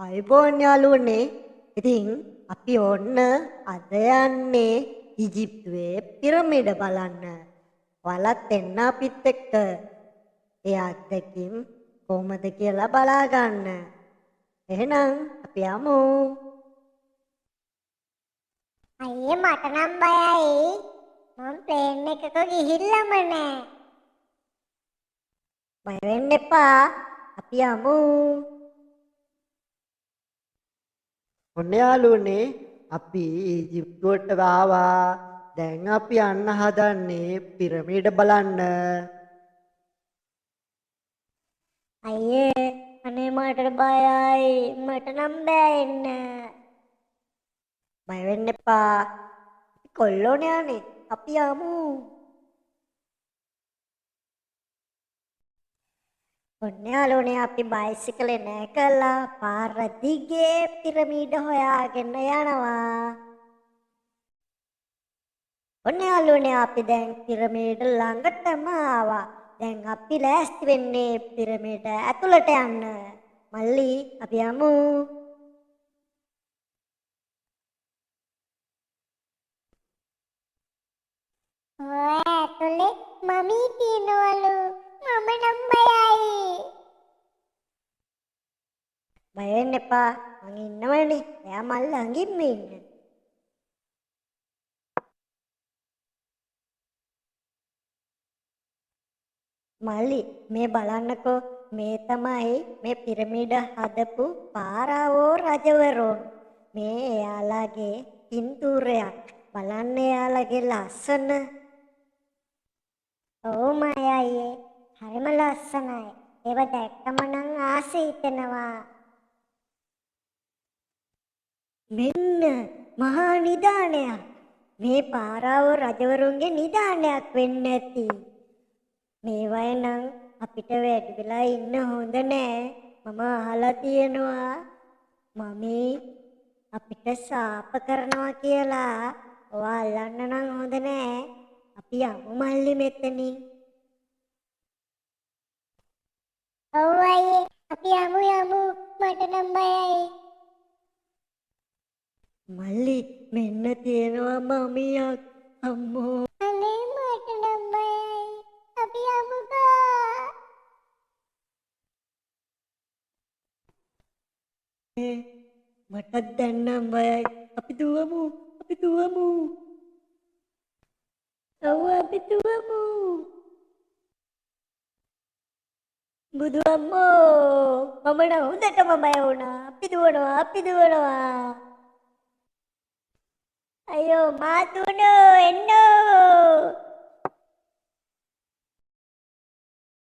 අයිබෝන් යාළුවනේ. ඉතින් අපි ඔන්න අද යන්නේ ඊජිප්තුවේ පිරමීඩ බලන්න. ඔයාලත් එන්න අපිත් එක්ක. ඒ අත්දැකීම් කොහොමද කියලා බලා ගන්න. එහෙනම් අපි යමු. අයියේ මට නම් බයයි. මම ප්ලේන් එකක ගිහිල්ලාම නෑ. බය වෙන්න එපා. අපි යමු. ඔන්න යාළුවනේ අපි ඊජිප්තුවට ආවා. දැන් අපි යන්න හදන්නේ පිරමීඩ බලන්න. අයියේ අනේ මට බයයි. මට නම් බෑ එන්න. බය වෙන්න එපා. අපි කොල්ලෝනේ යන්නේ. අපි යමු. ඔන්න යාළුවනේ අපි බයිසිකලේ නැකලා පාර දිගේ පිරමීඩ හොයාගෙන යනවා. ඔන්න යාළුවනේ අපි දැන් පිරමීඩ ළඟටම ආවා. දැන් අපි ලෑස්ති වෙන්නේ පිරමීඩ ඇතුළට යන්න. මල්ලි අපි යමු. ඔය ඇතුලේ මමී තියනවලු. මම නම් බයයි. බය වෙන්න එපා. මං ඉන්නවනේ. එයා මල් ළඟින්ම ඉන්න. මල්ලි මේ බලන්නකෝ. මේ තමයි මේ පිරමීඩ හදපු පාරාවෝ රජවරුන්. මේ එයාලගේ පින්තූරයක්. බලන්න එයාලගේ ලස්සන. ඔව් මයි අයියේ. හරිම ලස්සනයි. ඒව දැක්කම නම් ආසෙ හිතෙනවා. මෙන්න මහා නිදානයක්. මේ පාරාවෝ රජවරුන්ගේ නිදානයක් වෙන්න ඇති. මේවයි නම් අපිට වැඩි වෙලා ඉන්න හොඳ නෑ. මම අහලා තියෙනවා මමී අපිට සාප කරනවා කියලා. ඔයා අල්ලන්න නම් හොඳ නෑ. අපි යමු මල්ලි මෙතනින්. ඔව් අයියේ. අපි යමු. මට නම් බයයි. මල්ලි මෙන්න තියෙනවා මමියක්. අම්මෝ. අනේ මට නම් බයයි. අපි යමුකෝ. මටත් දැන් නම් බයයි. අපි දුවමු. ඔව් අපි දුවමු. බුදු අම්මෝ මම නම් හොඳටම බය වුණා. අපි දුවනවා. අයියෝ මාතුනෝ එන්නෝ.